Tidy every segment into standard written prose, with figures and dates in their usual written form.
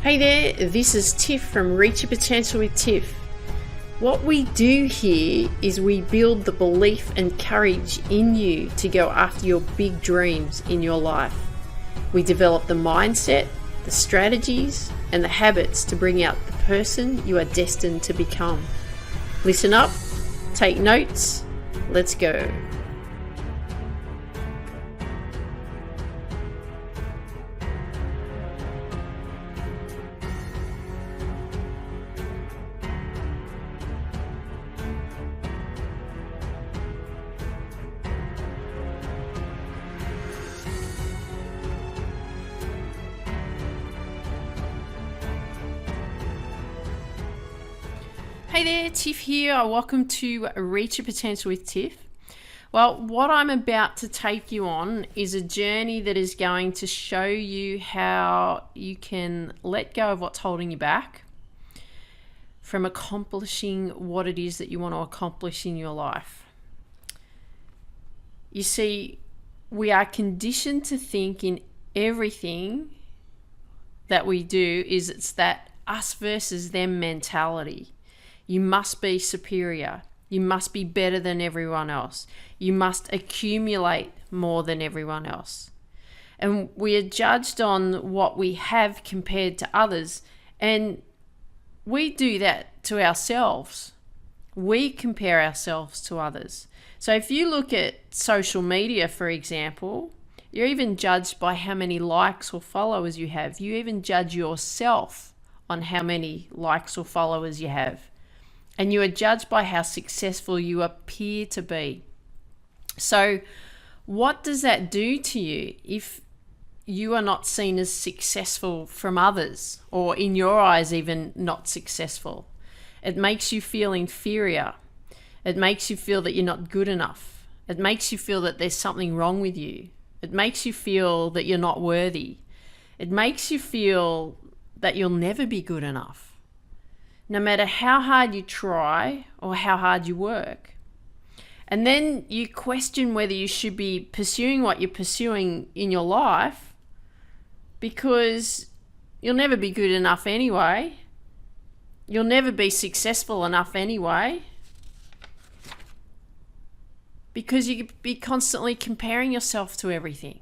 Hey there, this is Tiff from Reach Your Potential with Tiff. What we do here is we build the belief and courage in you to go after your big dreams in your life. We develop the mindset, the strategies, and the habits to bring out the person you are destined to become. Listen up, take notes, let's go. Hey there, Tiff here. Welcome to Reach Your Potential with Tiff. Well, what I'm about to take you on is a journey that is going to show you how you can let go of what's holding you back from accomplishing what it is that you want to accomplish in your life. You see, we are conditioned to think in everything that we do is it's that us versus them mentality. You must be superior. You must be better than everyone else. You must accumulate more than everyone else. And we are judged on what we have compared to others. And we do that to ourselves. We compare ourselves to others. So if you look at social media, for example, you're even judged by how many likes or followers you have. You even judge yourself on how many likes or followers you have. And you are judged by how successful you appear to be. So what does that do to you if you are not seen as successful from others, or in your eyes even not successful? It makes you feel inferior. It makes you feel that you're not good enough. It makes you feel that there's something wrong with you. It makes you feel that you're not worthy. It makes you feel that you'll never be good enough, no matter how hard you try or how hard you work. And then you question whether you should be pursuing what you're pursuing in your life, because you'll never be good enough anyway. You'll never be successful enough anyway, because you could be constantly comparing yourself to everything.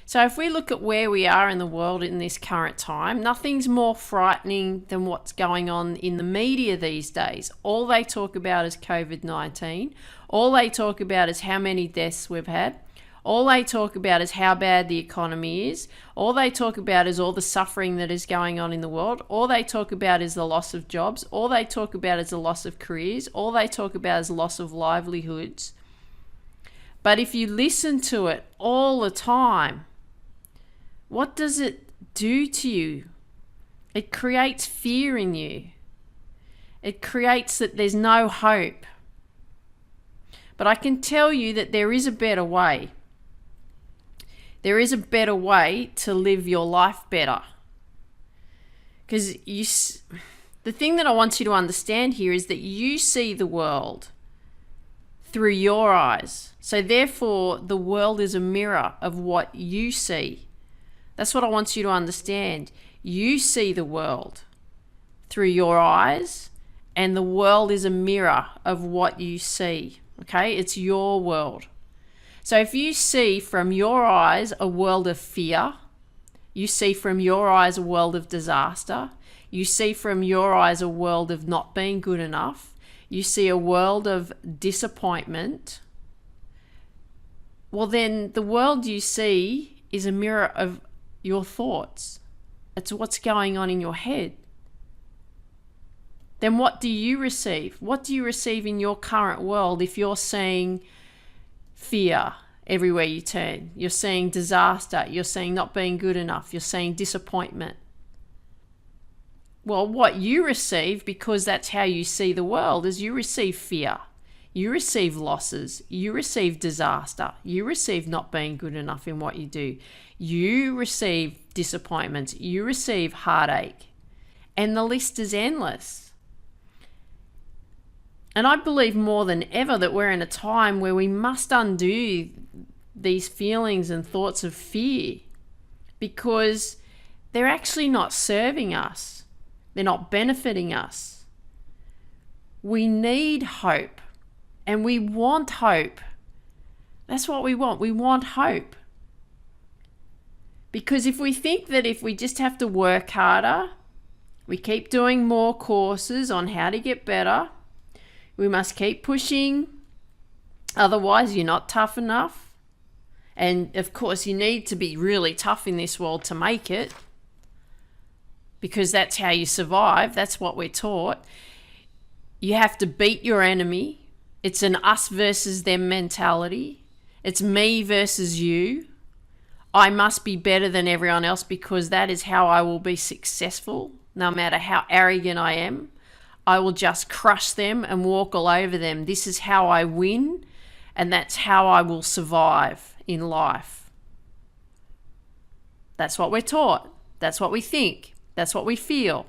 So if we look at where we are in the world in this current time, nothing's more frightening than what's going on in the media these days. All they talk about is COVID-19. All they talk about is how many deaths we've had. All they talk about is how bad the economy is. All they talk about is all the suffering that is going on in the world. All they talk about is the loss of jobs. All they talk about is the loss of careers. All they talk about is loss of livelihoods. But if you listen to it all the time, what does it do to you? It creates fear in you. It creates that there's no hope. But I can tell you that there is a better way. There is a better way to live your life better. Because the thing that I want you to understand here is that you see the world through your eyes. So therefore, the world is a mirror of what you see. That's what I want you to understand. You see the world through your eyes, and the world is a mirror of what you see. Okay? It's your world. So if you see from your eyes a world of fear, you see from your eyes a world of disaster, you see from your eyes a world of not being good enough, you see a world of disappointment, well then the world you see is a mirror of your thoughts. It's what's going on in your head. Then what do you receive? What do you receive in your current world if you're seeing fear everywhere you turn? You're seeing disaster. You're seeing not being good enough. You're seeing disappointment. Well, what you receive, because that's how you see the world, is you receive fear. You receive losses. You receive disaster. You receive not being good enough in what you do. You receive disappointments. You receive heartache. And the list is endless. And I believe more than ever that we're in a time where we must undo these feelings and thoughts of fear, because they're actually not serving us. They're not benefiting us. We need hope, and we want hope. That's what we want. We want hope. Because if we think that if we just have to work harder, we keep doing more courses on how to get better, we must keep pushing, otherwise you're not tough enough. And of course you need to be really tough in this world to make it, because that's how you survive. That's what we're taught. You have to beat your enemy. It's an us versus them mentality. It's me versus you. I must be better than everyone else because that is how I will be successful. No matter how arrogant I am, I will just crush them and walk all over them. This is how I win, and that's how I will survive in life. That's what we're taught. That's what we think. That's what we feel.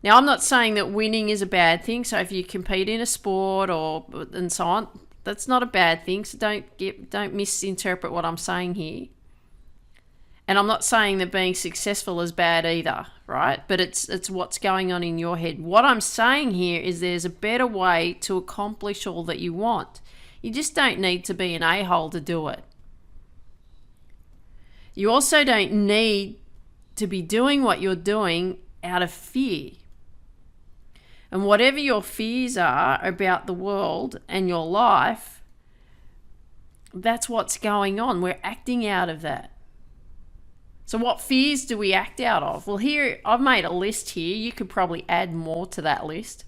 Now, I'm not saying that winning is a bad thing. So if you compete in a sport and so on, that's not a bad thing. So don't misinterpret what I'm saying here. And I'm not saying that being successful is bad either, right? But it's what's going on in your head. What I'm saying here is there's a better way to accomplish all that you want. You just don't need to be an a-hole to do it. You also don't need to be doing what you're doing out of fear. And whatever your fears are about the world and your life, that's what's going on. We're acting out of that. So what fears do we act out of? Well, here, I've made a list here. You could probably add more to that list.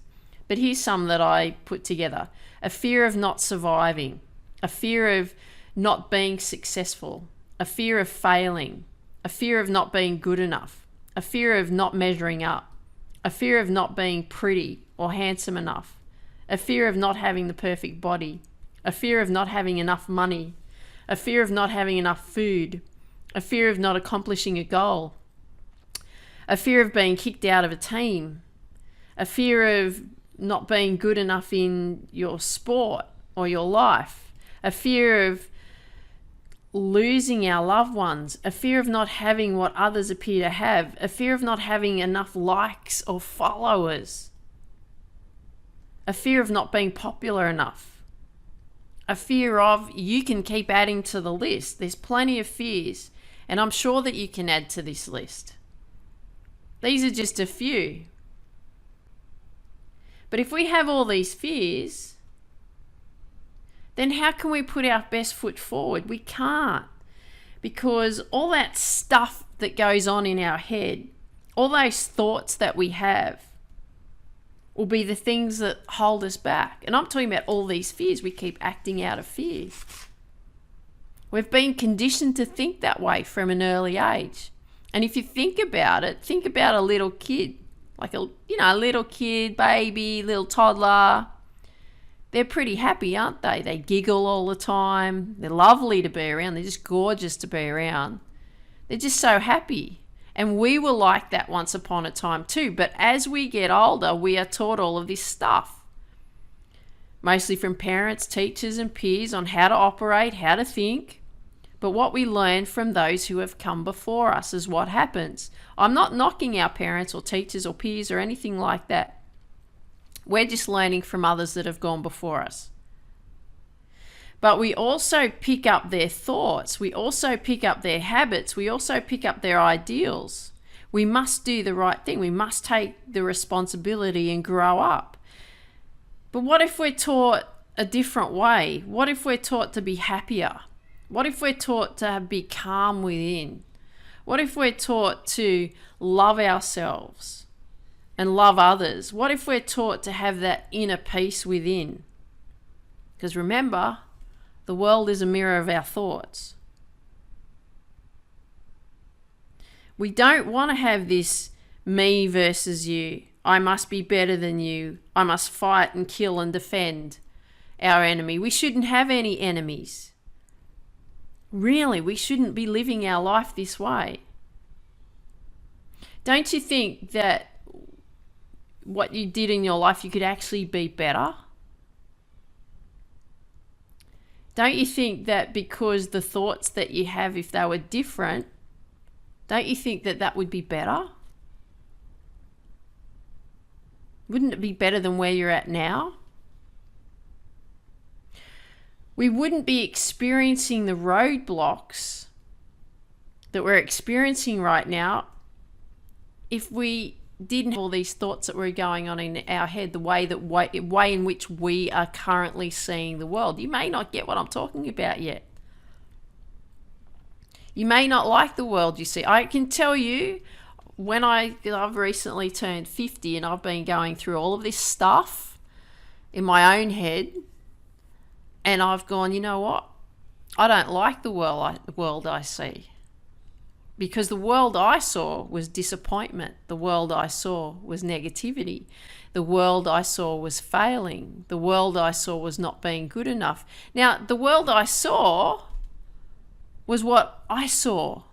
But here's some that I put together. A fear of not surviving. A fear of not being successful. A fear of failing. A fear of not being good enough. A fear of not measuring up. A fear of not being pretty or handsome enough. A fear of not having the perfect body. A fear of not having enough money. A fear of not having enough food. A fear of not accomplishing a goal. A fear of being kicked out of a team. A fear of not being good enough in your sport or your life. A fear of losing our loved ones. A fear of not having what others appear to have. A fear of not having enough likes or followers. A fear of not being popular enough. A fear of, you can keep adding to the list. There's plenty of fears, and I'm sure that you can add to this list. These are just a few. But if we have all these fears, then how can we put our best foot forward? We can't. Because all that stuff that goes on in our head, all those thoughts that we have, will be the things that hold us back. And I'm talking about all these fears. We keep acting out of fear. We've been conditioned to think that way from an early age. And if you think about it, think about a little kid. Like a little kid, baby, little toddler. They're pretty happy, aren't they? They giggle all the time. They're lovely to be around. They're just gorgeous to be around. They're just so happy. And we were like that once upon a time too. But as we get older, we are taught all of this stuff. Mostly from parents, teachers, and peers on how to operate, how to think. But what we learn from those who have come before us is what happens. I'm not knocking our parents or teachers or peers or anything like that. We're just learning from others that have gone before us. But we also pick up their thoughts. We also pick up their habits. We also pick up their ideals. We must do the right thing. We must take the responsibility and grow up. But what if we're taught a different way? What if we're taught to be happier? What if we're taught to be calm within? What if we're taught to love ourselves and love others? What if we're taught to have that inner peace within? Because remember, the world is a mirror of our thoughts. We don't want to have this me versus you. I must be better than you. I must fight and kill and defend our enemy. We shouldn't have any enemies. Really, we shouldn't be living our life this way. Don't you think that what you did in your life, you could actually be better? Don't you think that because the thoughts that you have, if they were different, Don't you think that that would be better? Wouldn't it be better than where you're at now? We wouldn't be experiencing the roadblocks that we're experiencing right now if we didn't have all these thoughts that were going on in our head, the way in which we are currently seeing the world. You may not get what I'm talking about yet. You may not like the world you see. I can tell you, when I've recently turned 50 and I've been going through all of this stuff in my own head, and I've gone, you know what? I don't like the world I see. Because the world I saw was disappointment. The world I saw was negativity. The world I saw was failing. The world I saw was not being good enough. Now, the world I saw was what I saw.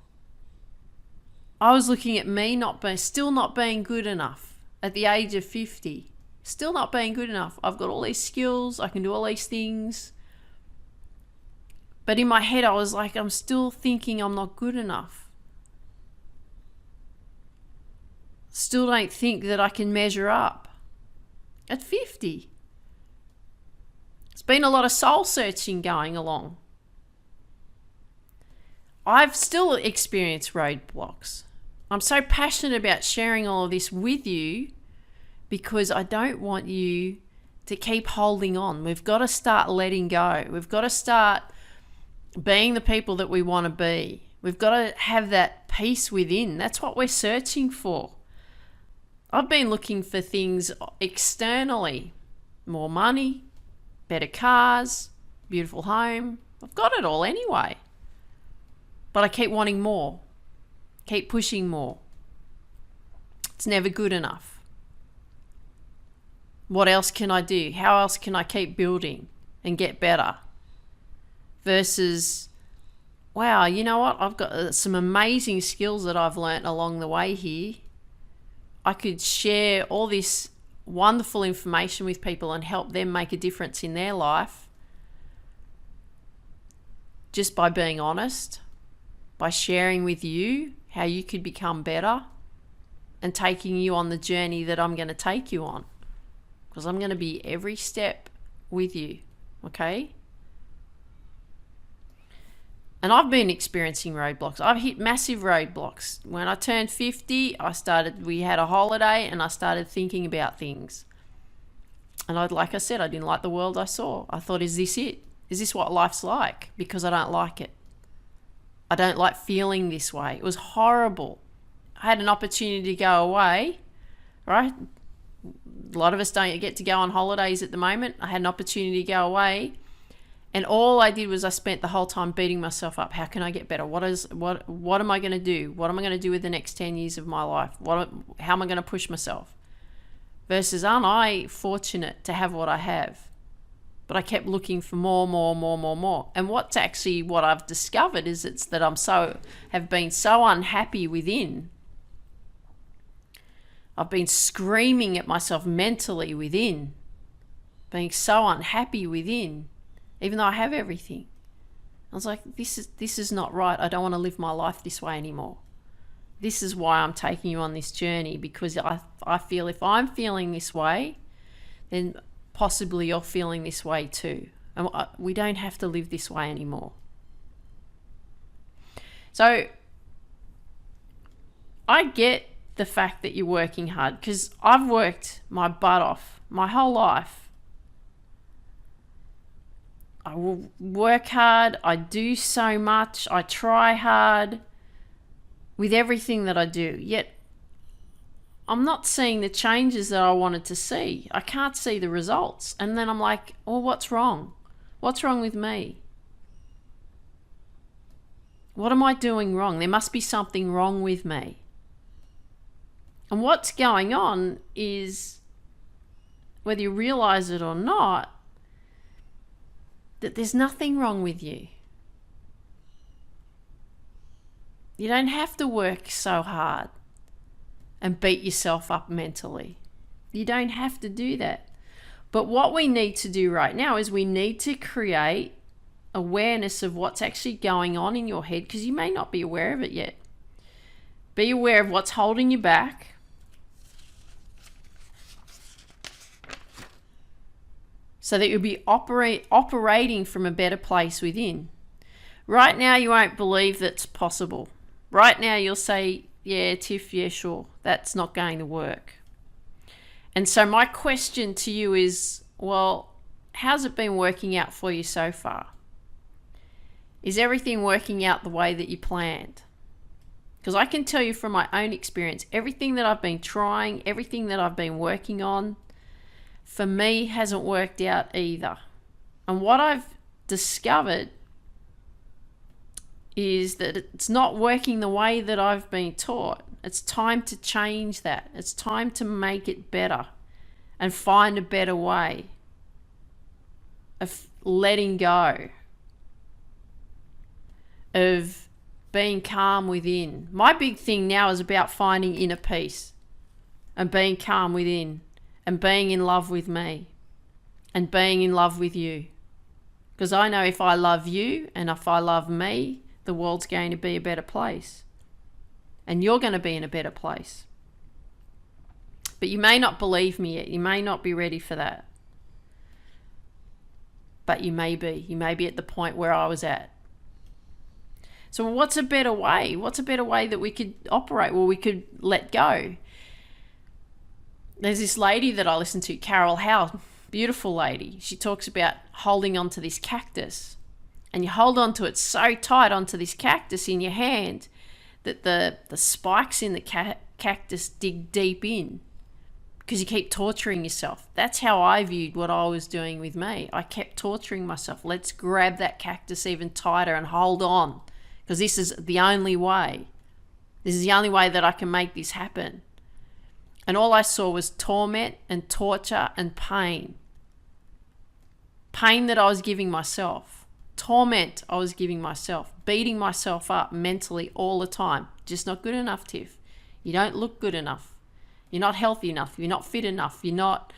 I was looking at me still not being good enough at the age of 50. Still not being good enough. I've got all these skills. I can do all these things. But in my head, I was like, I'm still thinking I'm not good enough. Still don't think that I can measure up at 50. It's been a lot of soul searching going along. I've still experienced roadblocks. I'm so passionate about sharing all of this with you because I don't want you to keep holding on. We've got to start letting go. We've got to start being the people that we want to be. We've got to have that peace within. That's what we're searching for. I've been looking for things externally. More money, better cars, beautiful home. I've got it all anyway. But I keep wanting more. Keep pushing more. It's never good enough. What else can I do? How else can I keep building and get better? Versus, wow, you know what? I've got some amazing skills that I've learnt along the way here. I could share all this wonderful information with people and help them make a difference in their life just by being honest, by sharing with you how you could become better and taking you on the journey that I'm going to take you on, because I'm going to be every step with you, okay? And I've been experiencing roadblocks. I've hit massive roadblocks. When I turned 50, we had a holiday and I started thinking about things. And like I said, I didn't like the world I saw. I thought, is this it? Is this what life's like? Because I don't like it. I don't like feeling this way. It was horrible. I had an opportunity to go away, right? A lot of us don't get to go on holidays at the moment. I had an opportunity to go away. And all I did was I spent the whole time beating myself up. How can I get better? What am I going to do? What am I going to do with the next 10 years of my life? How am I going to push myself? Versus, aren't I fortunate to have what I have? But I kept looking for more. And what I've discovered is it's that have been so unhappy within. I've been screaming at myself mentally within, being so unhappy within. Even though I have everything. I was like, this is not right. I don't want to live my life this way anymore. This is why I'm taking you on this journey, because I feel if I'm feeling this way, then possibly you're feeling this way too. And we don't have to live this way anymore. So I get the fact that you're working hard, because I've worked my butt off my whole life. I will work hard, I do so much, I try hard with everything that I do, yet I'm not seeing the changes that I wanted to see. I can't see the results. And then I'm like, oh, what's wrong? What's wrong with me? What am I doing wrong? There must be something wrong with me. And what's going on is, whether you realize it or not, that there's nothing wrong with you. You don't have to work so hard and beat yourself up mentally. You don't have to do that. But what we need to do right now is we need to create awareness of what's actually going on in your head, because you may not be aware of it yet. Be aware of what's holding you back. So that you'll be operating from a better place within. Right now, you won't believe that's possible. Right now, you'll say, yeah, Tiff, yeah, sure, that's not going to work. And so my question to you is, well, how's it been working out for you so far? Is everything working out the way that you planned? Because I can tell you from my own experience, everything that I've been trying, everything that I've been working on, for me, hasn't worked out either. And what I've discovered is that it's not working the way that I've been taught. It's time to change that. It's time to make it better and find a better way of letting go, of being calm within. My big thing now is about finding inner peace and being calm within and being in love with me and being in love with you. Because I know if I love you and if I love me, the world's going to be a better place. And you're going to be in a better place. But you may not believe me yet. You may not be ready for that. But you may be. You may be at the point where I was at. So what's a better way? What's a better way that we could operate? Well, we could let go. There's this lady that I listen to, Carol Howe, beautiful lady. She talks about holding on to this cactus. And you hold on to it so tight onto this cactus in your hand that the spikes in the cactus dig deep in because you keep torturing yourself. That's how I viewed what I was doing with me. I kept torturing myself. Let's grab that cactus even tighter and hold on because this is the only way. This is the only way that I can make this happen. And all I saw was torment and torture and pain. Pain that I was giving myself. Torment I was giving myself, beating myself up mentally all the time. Just not good enough, Tiff. You don't look good enough. You're not healthy enough. You're not fit enough. You're not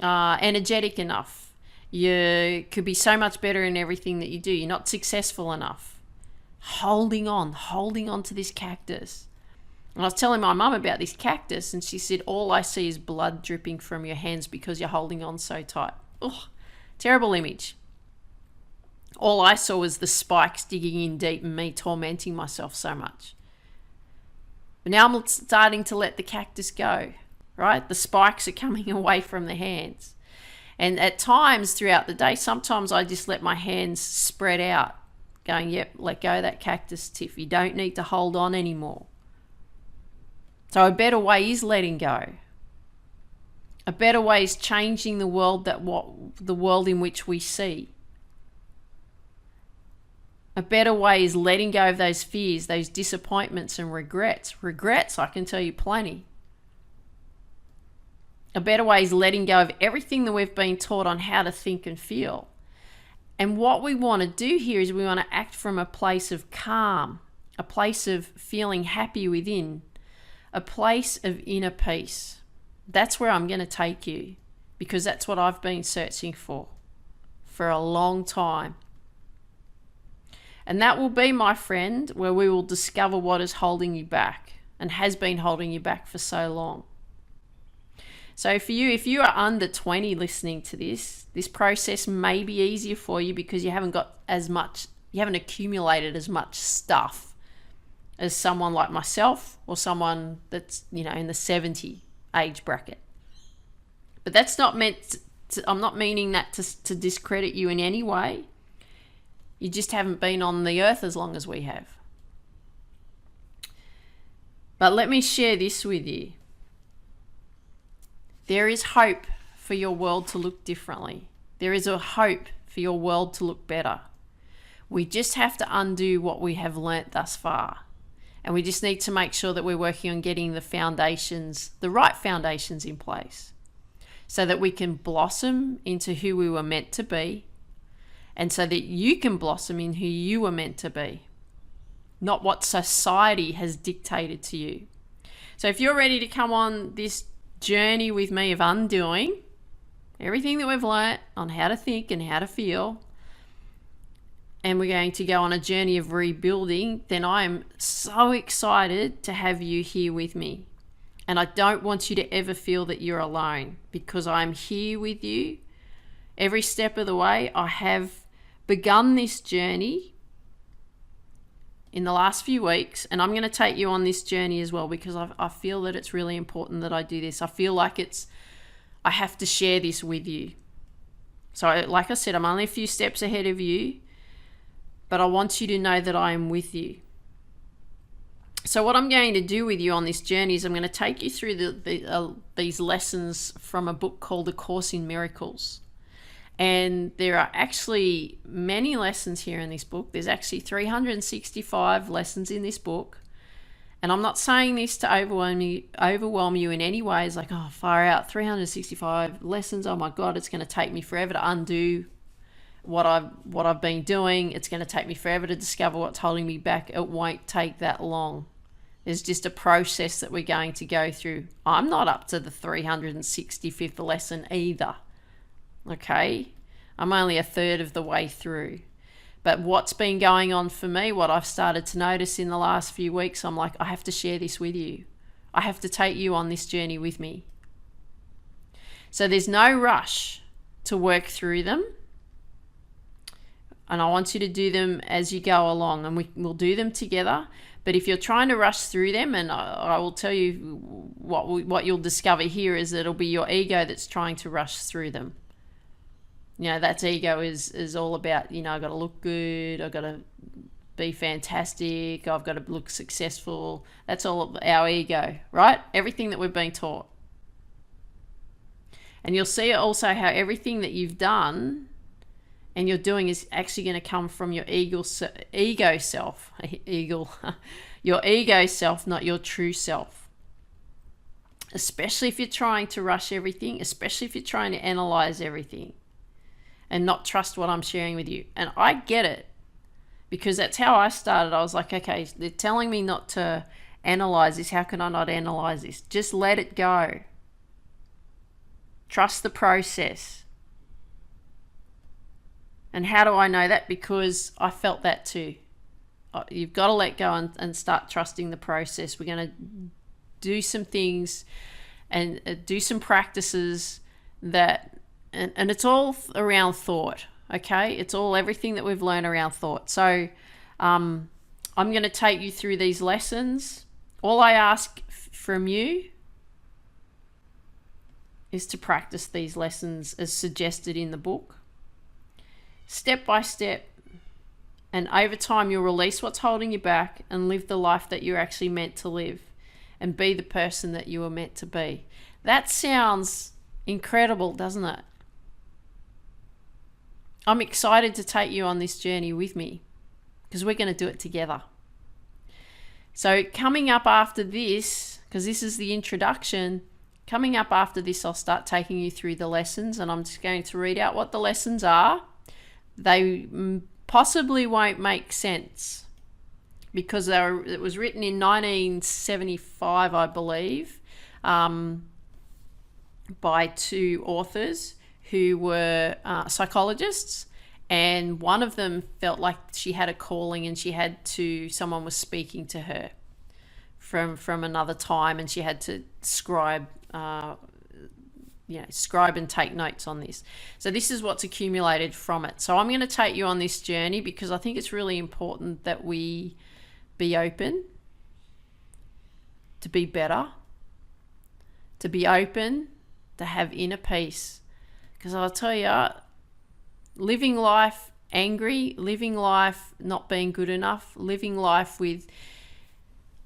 energetic enough. You could be so much better in everything that you do. You're not successful enough. Holding on to this cactus. And I was telling my mum about this cactus and she said, all I see is blood dripping from your hands because you're holding on so tight. Ugh, terrible image. All I saw was the spikes digging in deep and me tormenting myself so much. But now I'm starting to let the cactus go, right? The spikes are coming away from the hands. And at times throughout the day, sometimes I just let my hands spread out, going, yep, let go of that cactus, Tiff. You don't need to hold on anymore. So a better way is letting go. A better way is changing the world the world in which we see. A better way is letting go of those fears, those disappointments and regrets. Regrets, I can tell you plenty. A better way is letting go of everything that we've been taught on how to think and feel. And what we want to do here is we want to act from a place of calm, a place of feeling happy within, a place of inner peace. That's where I'm going to take you because that's what I've been searching for a long time. And that will be, my friend, where we will discover what is holding you back and has been holding you back for so long. So for you, if you are under 20 listening to this process may be easier for you because you haven't accumulated as much stuff as someone like myself or someone that's, in the 70 age bracket. But that's not meant to, I'm not meaning that to discredit you in any way. You just haven't been on the earth as long as we have. But let me share this with you. There is hope for your world to look differently. There is a hope for your world to look better. We just have to undo what we have learnt thus far. And we just need to make sure that we're working on getting the right foundations in place so that we can blossom into who we were meant to be and so that you can blossom in who you were meant to be, not what society has dictated to you. So if you're ready to come on this journey with me of undoing everything that we've learnt on how to think and how to feel, and we're going to go on a journey of rebuilding, then I am so excited to have you here with me. And I don't want you to ever feel that you're alone, because I'm here with you every step of the way. I have begun this journey in the last few weeks, and I'm going to take you on this journey as well, because I feel that it's really important that I do this. I feel like I have to share this with you. So like I said, I'm only a few steps ahead of you, but I want you to know that I am with you. So what I'm going to do with you on this journey is I'm going to take you through these lessons from a book called A Course in Miracles. And there are actually many lessons here in this book. There's actually 365 lessons in this book. And I'm not saying this to overwhelm you in any way. It's like, oh, far out, 365 lessons. Oh my God, it's going to take me forever to undo what I've been doing. It's going to take me forever to discover what's holding me back. It won't take that long. There's just a process that we're going to go through. I'm not up to the 365th lesson either. Okay, I'm only a third of the way through. But what's been going on for me, what I've started to notice in the last few weeks, I'm like, I have to share this with you. I have to take you on this journey with me. So there's no rush to work through them. And I want you to do them as you go along, and we'll do them together. But if you're trying to rush through them, and I will tell you what you'll discover here is that it'll be your ego that's trying to rush through them. You know, that's ego is all about, you know, I've got to look good, I've got to be fantastic, I've got to look successful. That's all our ego, right? Everything that we've been taught. And you'll see also how everything that you've done and you're doing is actually going to come from your ego self, your ego self, not your true self. Especially if you're trying to rush everything, especially if you're trying to analyze everything and not trust what I'm sharing with you. And I get it, because that's how I started. I was like, okay, they're telling me not to analyze this. How can I not analyze this? Just let it go. Trust the process. And how do I know that? Because I felt that too. You've got to let go and start trusting the process. We're going to do some things and do some practices that, and it's all around thought, okay? It's all everything that we've learned around thought. So I'm going to take you through these lessons. All I ask from you is to practice these lessons as suggested in the book, step by step, and over time you'll release what's holding you back and live the life that you're actually meant to live and be the person that you were meant to be. That sounds incredible, doesn't it? I'm excited to take you on this journey with me, because we're going to do it together. So coming up after this, because this is the introduction, coming up after this I'll start taking you through the lessons, and I'm just going to read out what the lessons are. They possibly won't make sense because it was written in 1975, I believe, by two authors who were psychologists, and one of them felt like she had a calling and someone was speaking to her from another time, and she had to scribe and take notes on this. So this is what's accumulated from it. So I'm going to take you on this journey because I think it's really important that we be open to be better, to be open, to have inner peace. Because I'll tell you, living life angry, living life not being good enough, living life with,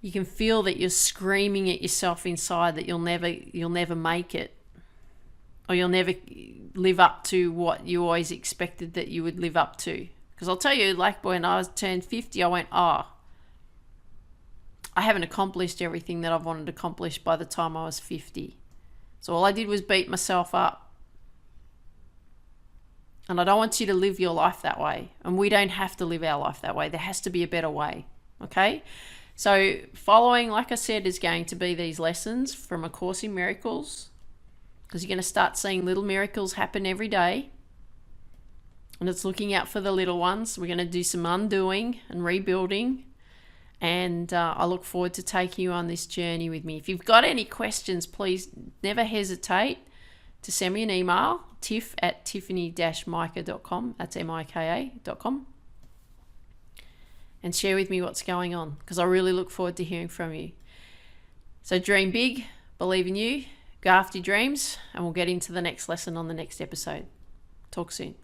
you can feel that you're screaming at yourself inside that you'll never make it, or you'll never live up to what you always expected that you would live up to. Because I'll tell you, like when I turned 50, I went, I haven't accomplished everything that I've wanted to accomplish by the time I was 50. So all I did was beat myself up. And I don't want you to live your life that way. And we don't have to live our life that way. There has to be a better way. Okay? So following, like I said, is going to be these lessons from A Course in Miracles, because you're going to start seeing little miracles happen every day. and it's looking out for the little ones. We're going to do some undoing and rebuilding, and I look forward to taking you on this journey with me. If you've got any questions, please never hesitate to send me an email, tiff@tiffany-mika.com, that's mika.com, and share with me what's going on, because I really look forward to hearing from you. So dream big, believe in you, go after your dreams, and we'll get into the next lesson on the next episode. Talk soon.